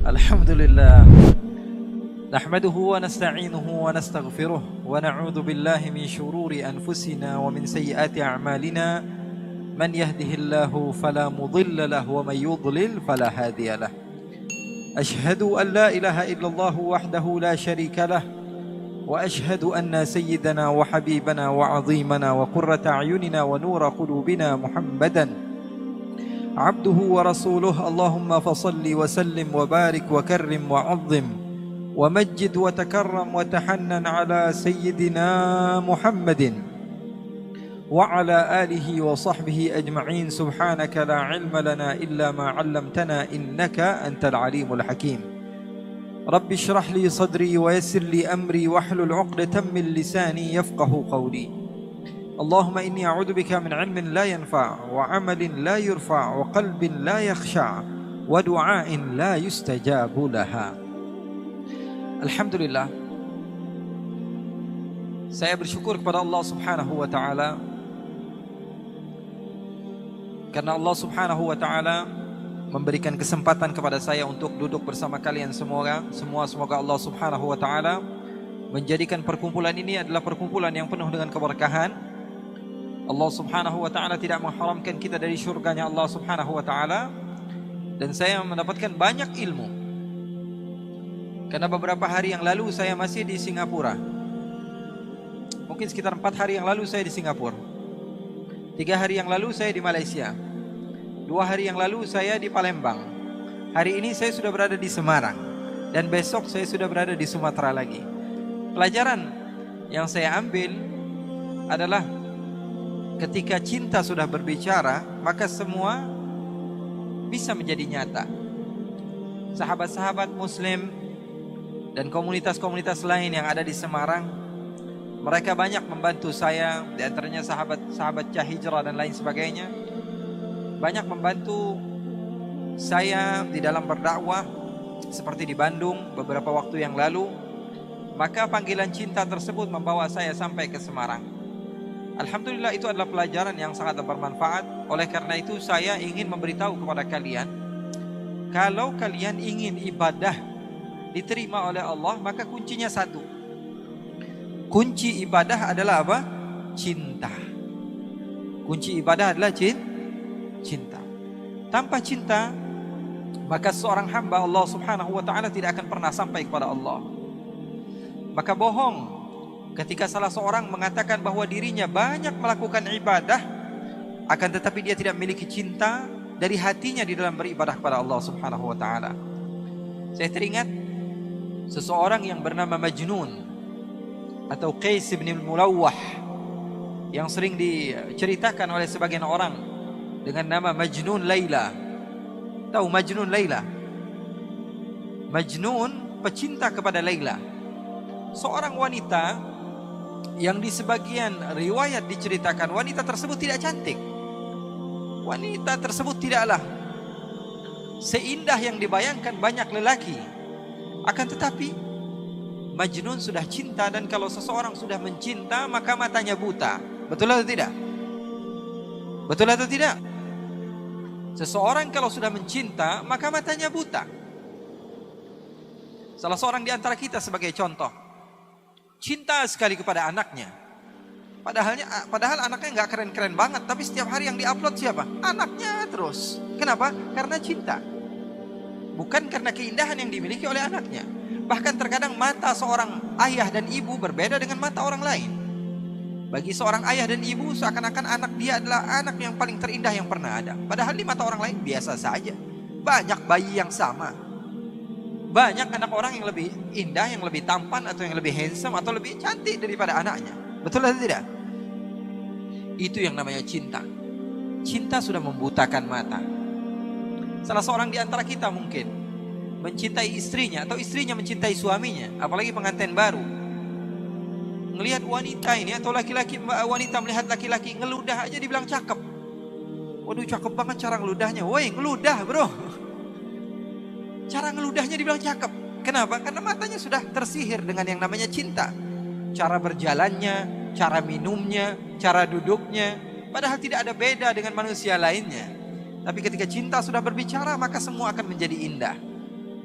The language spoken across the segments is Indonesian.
Alhamdulillah, nahmaduhu wa nasta'inuhu wa nastaghfiruh wa na'udzu billahi min shururi anfusina wa min sayyiati a'malina, man yahdihillahu fala mudilla lahu wa man yudlil fala hadiya lahu. Ashhadu an la ilaha illallah wahdahu la syarika lah wa ashhadu anna sayyidana wa habibana wa 'azimana wa qurrata a'yunina wa nura qulubina Muhammadan abduhu wa rasuluh. Allahumma fasalli wa sallim wa barik wa karrim wa 'azzim wa majjid wa takarram wa tahannan ala sayyidina Muhammadin wa ala alihi wa sahbihi ajma'in. Subhanaka la ilma lana illa ma 'allamtana innaka antal alimul hakim. Rabbi shrah li sadri wa yassir li amri wahlul 'uqdatam min lisani yafqahu qawli. Allahumma inni a'udzu bika min 'ilmin la yanfa' wa 'amalin la yurfa' wa qalbin la yakhsha' wa du'ain la yustajabu laha. Alhamdulillah, saya bersyukur kepada Allah Subhanahu wa taala karena Allah Subhanahu wa taala memberikan kesempatan kepada saya untuk duduk bersama kalian semua. Semoga Allah Subhanahu wa taala menjadikan perkumpulan ini adalah perkumpulan yang penuh dengan keberkahan. Allah Subhanahu wa taala tidak mengharamkan kita dari syurganya Allah Subhanahu wa taala, dan saya mendapatkan banyak ilmu. Karena beberapa hari yang lalu saya masih di Singapura. Mungkin sekitar 4 hari yang lalu saya di Singapura. 3 hari yang lalu saya di Malaysia. 2 hari yang lalu saya di Palembang. Hari ini saya sudah berada di Semarang, dan besok saya sudah berada di Sumatera lagi. Pelajaran yang saya ambil adalah ketika cinta sudah berbicara, maka semua bisa menjadi nyata. Sahabat-sahabat Muslim dan komunitas-komunitas lain yang ada di Semarang, mereka banyak membantu saya. Di antaranya sahabat-sahabat Cahijrah dan lain sebagainya, banyak membantu saya di dalam berdakwah, seperti di Bandung beberapa waktu yang lalu. Maka panggilan cinta tersebut membawa saya sampai ke Semarang. Alhamdulillah, itu adalah pelajaran yang sangat bermanfaat. Oleh karena itu saya ingin memberitahu kepada kalian, kalau kalian ingin ibadah diterima oleh Allah, maka kuncinya satu. Kunci ibadah adalah apa? Cinta. Kunci ibadah adalah cinta. Tanpa cinta, maka seorang hamba Allah Subhanahu wa taala tidak akan pernah sampai kepada Allah. Maka bohong ketika salah seorang mengatakan bahwa dirinya banyak melakukan ibadah, akan tetapi dia tidak memiliki cinta dari hatinya di dalam beribadah kepada Allah Subhanahu wa taala. Saya teringat seseorang yang bernama Majnun atau Qais bin Mulawwah, yang sering diceritakan oleh sebagian orang dengan nama Majnun Laila. Tahu Majnun Laila? Majnun pecinta kepada Laila, seorang wanita yang di sebagian riwayat diceritakan wanita tersebut tidak cantik. Wanita tersebut tidaklah seindah yang dibayangkan banyak lelaki. Akan tetapi Majnun sudah cinta, dan kalau seseorang sudah mencinta maka matanya buta. Betul atau tidak? Betul atau tidak? Seseorang kalau sudah mencinta maka matanya buta. Salah seorang di antara kita sebagai contoh, cinta sekali kepada anaknya. Padahal anaknya nggak keren-keren banget, tapi setiap hari yang diupload siapa? Anaknya terus. Kenapa? Karena cinta. Bukan karena keindahan yang dimiliki oleh anaknya. Bahkan terkadang mata seorang ayah dan ibu berbeda dengan mata orang lain. Bagi seorang ayah dan ibu, seakan-akan anak dia adalah anak yang paling terindah yang pernah ada. Padahal di mata orang lain biasa saja. Banyak bayi yang sama. Banyak anak orang yang lebih indah, yang lebih tampan, atau yang lebih handsome, atau lebih cantik daripada anaknya. Betul atau tidak? Itu yang namanya cinta. Cinta sudah membutakan mata. Salah seorang di antara kita mungkin mencintai istrinya, atau istrinya mencintai suaminya, apalagi pengantin baru. Ngelihat wanita ini, atau laki-laki, wanita melihat laki-laki ngeludah aja dibilang cakep. Waduh, cakep banget cara ngeludahnya. Woi, ngeludah bro. Cara ngeludahnya dibilang cakep. Kenapa? Karena matanya sudah tersihir dengan yang namanya cinta. Cara berjalannya, cara minumnya, cara duduknya, padahal tidak ada beda dengan manusia lainnya. Tapi ketika cinta sudah berbicara, maka semua akan menjadi indah.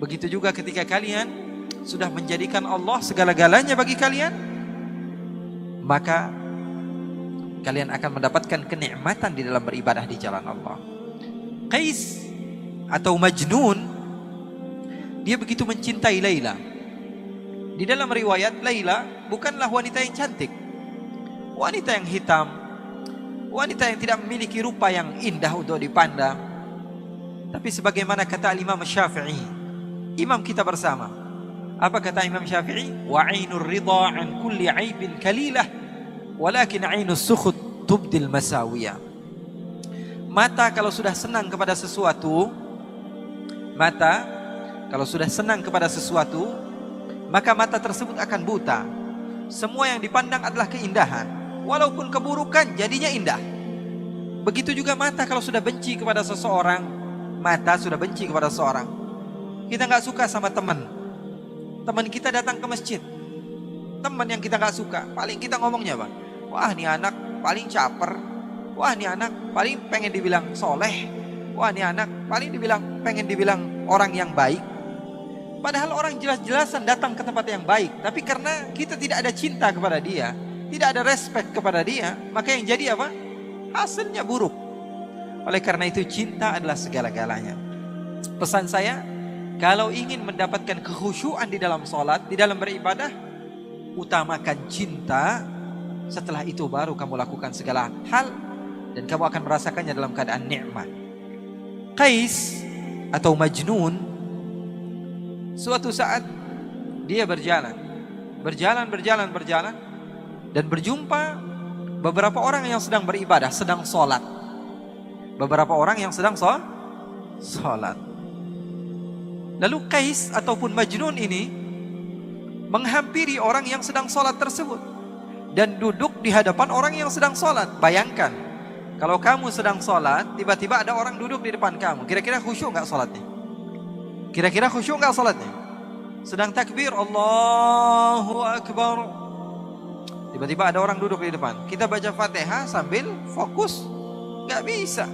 Begitu juga ketika kalian sudah menjadikan Allah segala-galanya bagi kalian, maka kalian akan mendapatkan kenikmatan di dalam beribadah di jalan Allah. Qais atau Majnun, dia begitu mencintai Laila. Di dalam riwayat, Laila bukanlah wanita yang cantik, wanita yang hitam, wanita yang tidak memiliki rupa yang indah untuk dipandang. Tapi sebagaimana kata Imam Syafi'i, imam kita bersama, apa kata Imam Syafi'i? Wa 'ainur ridha 'an kulli 'aibin kalilah, walakin 'ainus sukhut tubdil masawiyah. Mata kalau sudah senang kepada sesuatu, maka mata tersebut akan buta. Semua yang dipandang adalah keindahan, walaupun keburukan jadinya indah. Begitu juga mata kalau sudah benci kepada seseorang, mata sudah benci kepada seseorang. Kita nggak suka sama teman kita datang ke masjid, teman yang kita nggak suka, paling kita ngomongnya bang, wah ini anak paling caper, wah ini anak paling pengen dibilang soleh, wah ini anak paling pengen dibilang orang yang baik. Padahal orang jelas-jelasan datang ke tempat yang baik, tapi karena kita tidak ada cinta kepada dia, tidak ada respect kepada dia, maka yang jadi apa? Hasilnya buruk. Oleh karena itu cinta adalah segala-galanya. Pesan saya, kalau ingin mendapatkan kekhusyuan di dalam sholat, di dalam beribadah, utamakan cinta. Setelah itu baru kamu lakukan segala hal, dan kamu akan merasakannya dalam keadaan nikmat. Qais atau Majnun, suatu saat dia berjalan dan berjumpa beberapa orang yang sedang beribadah, sedang sholat. Lalu Qais ataupun Majnun ini menghampiri orang yang sedang sholat tersebut dan duduk di hadapan orang yang sedang sholat. Bayangkan, kalau kamu sedang sholat, tiba-tiba ada orang duduk di depan kamu, kira-kira khusyuk nggak sholatnya? Sedang takbir, Allahu Akbar, tiba-tiba ada orang duduk di depan. Kita baca Fatihah sambil fokus, nggak bisa.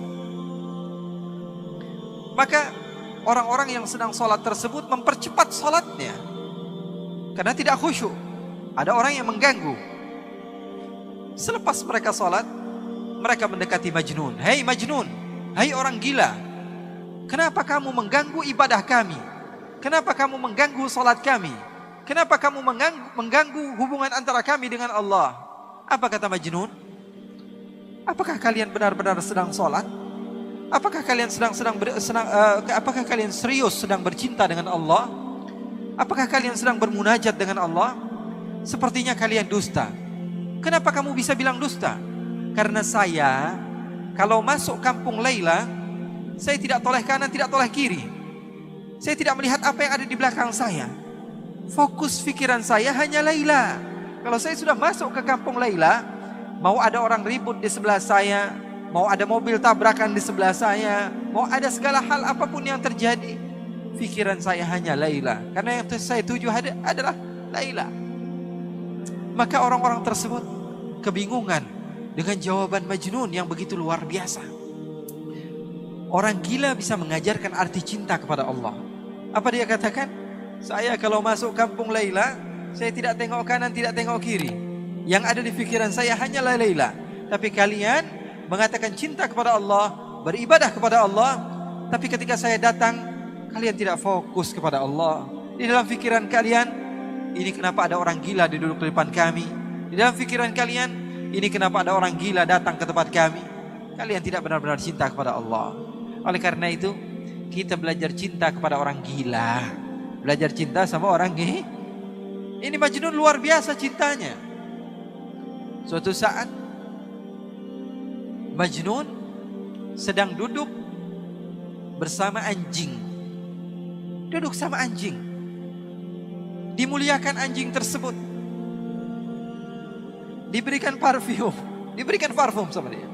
Maka orang-orang yang sedang sholat tersebut mempercepat sholatnya karena tidak khusyuk. Ada orang yang mengganggu. Selepas mereka sholat, mereka mendekati Majnun. Hei Majnun, hai orang gila, kenapa kamu mengganggu ibadah kami? Kenapa kamu mengganggu sholat kami? Kenapa kamu mengganggu hubungan antara kami dengan Allah? Apa kata Majnun? Apakah kalian benar-benar sedang sholat? Apakah kalian apakah kalian serius sedang bercinta dengan Allah? Apakah kalian sedang bermunajat dengan Allah? Sepertinya kalian dusta. Kenapa kamu bisa bilang dusta? Karena saya kalau masuk kampung Laila, saya tidak toleh kanan, tidak toleh kiri. Saya tidak melihat apa yang ada di belakang saya. Fokus pikiran saya hanya Laila. Kalau saya sudah masuk ke kampung Laila, mau ada orang ribut di sebelah saya, mau ada mobil tabrakan di sebelah saya, mau ada segala hal apapun yang terjadi, pikiran saya hanya Laila. Karena yang saya tuju adalah Laila. Maka orang-orang tersebut kebingungan dengan jawaban Majnun yang begitu luar biasa. Orang gila bisa mengajarkan arti cinta kepada Allah. Apa dia katakan? Saya kalau masuk kampung Laila, saya tidak tengok kanan, tidak tengok kiri. Yang ada di pikiran saya hanyalah Laila. Tapi kalian mengatakan cinta kepada Allah, beribadah kepada Allah, tapi ketika saya datang, kalian tidak fokus kepada Allah. Di dalam pikiran kalian, ini kenapa ada orang gila duduk di depan kami? Di dalam pikiran kalian, ini kenapa ada orang gila datang ke tempat kami? Kalian tidak benar-benar cinta kepada Allah. Oleh karena itu, kita belajar cinta kepada orang gila, belajar cinta sama orang ini. Majnun luar biasa cintanya. Suatu saat Majnun sedang duduk bersama anjing. Duduk sama anjing. Dimuliakan anjing tersebut. Diberikan parfum sama dia.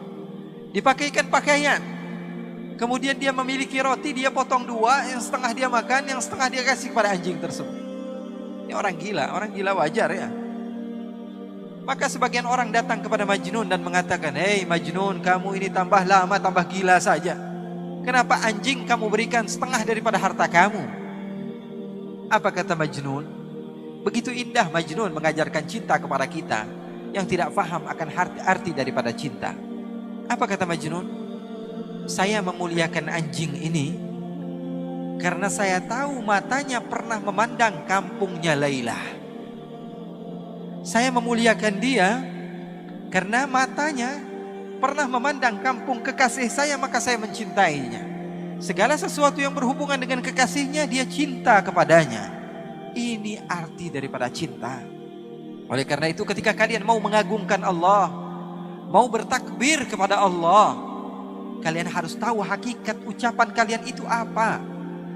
Dipakaikan pakaian. Kemudian dia memiliki roti, dia potong dua, yang setengah dia makan, yang setengah dia kasih kepada anjing tersebut. Ini orang gila wajar ya. Maka sebagian orang datang kepada Majnun dan mengatakan, "Hei Majnun, kamu ini tambah lama tambah gila saja. Kenapa anjing kamu berikan setengah daripada harta kamu?" Apa kata Majnun? Begitu indah Majnun mengajarkan cinta kepada kita yang tidak faham akan arti daripada cinta. Apa kata Majnun? "Saya memuliakan anjing ini karena saya tahu matanya pernah memandang kampungnya Laila. Saya memuliakan dia karena matanya pernah memandang kampung kekasih saya, maka saya mencintainya. Segala sesuatu yang berhubungan dengan kekasihnya, dia cinta kepadanya." Ini arti daripada cinta. Oleh karena itu ketika kalian mau mengagungkan Allah, mau bertakbir kepada Allah, kalian harus tahu hakikat ucapan kalian itu apa.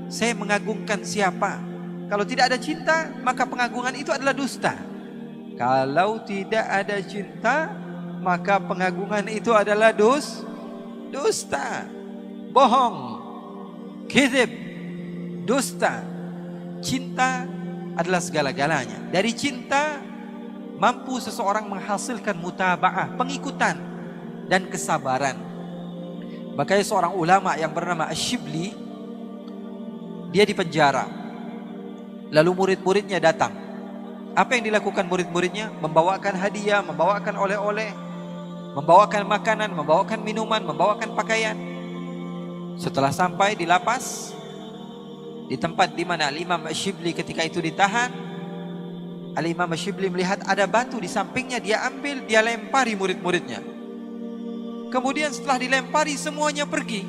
Saya mengagungkan siapa? Kalau tidak ada cinta, maka pengagungan itu adalah dusta. Kalau tidak ada cinta, maka pengagungan itu adalah dusta, bohong, kizib, dusta. Cinta adalah segala-galanya. Dari cinta mampu seseorang menghasilkan mutaba'ah, pengikutan dan kesabaran. Makanya seorang ulama yang bernama Ash-Shibli, dia dipenjara. Lalu murid-muridnya datang. Apa yang dilakukan murid-muridnya? Membawakan hadiah, membawakan oleh-oleh, membawakan makanan, membawakan minuman, membawakan pakaian. Setelah sampai di lapas, di tempat di mana Al-Imam Ash-Shibli ketika itu ditahan, Al-Imam Ash-Shibli melihat ada batu di sampingnya, dia ambil, dia lempari murid-muridnya. Kemudian setelah dilempari semuanya pergi.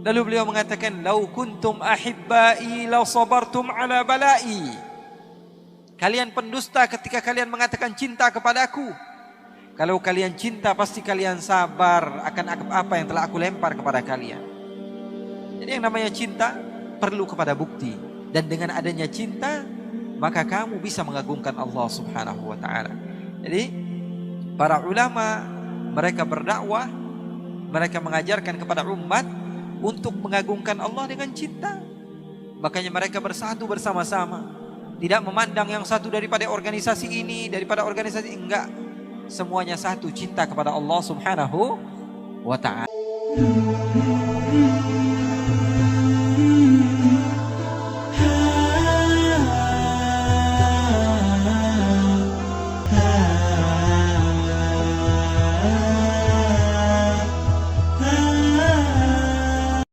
Lalu beliau mengatakan, "Lau kuntum ahibbai la sabartum ala balai." Kalian pendusta ketika kalian mengatakan cinta kepadaku. Kalau kalian cinta, pasti kalian sabar akan apa yang telah aku lempar kepada kalian. Jadi yang namanya cinta perlu kepada bukti. Dan dengan adanya cinta, maka kamu bisa mengagungkan Allah subhanahu wa ta'ala. Jadi para ulama, mereka berdakwah, mereka mengajarkan kepada umat untuk mengagungkan Allah dengan cinta. Makanya mereka bersatu bersama-sama. Tidak memandang yang satu daripada organisasi ini, daripada organisasi enggak. Semuanya satu, cinta kepada Allah subhanahu wa ta'ala.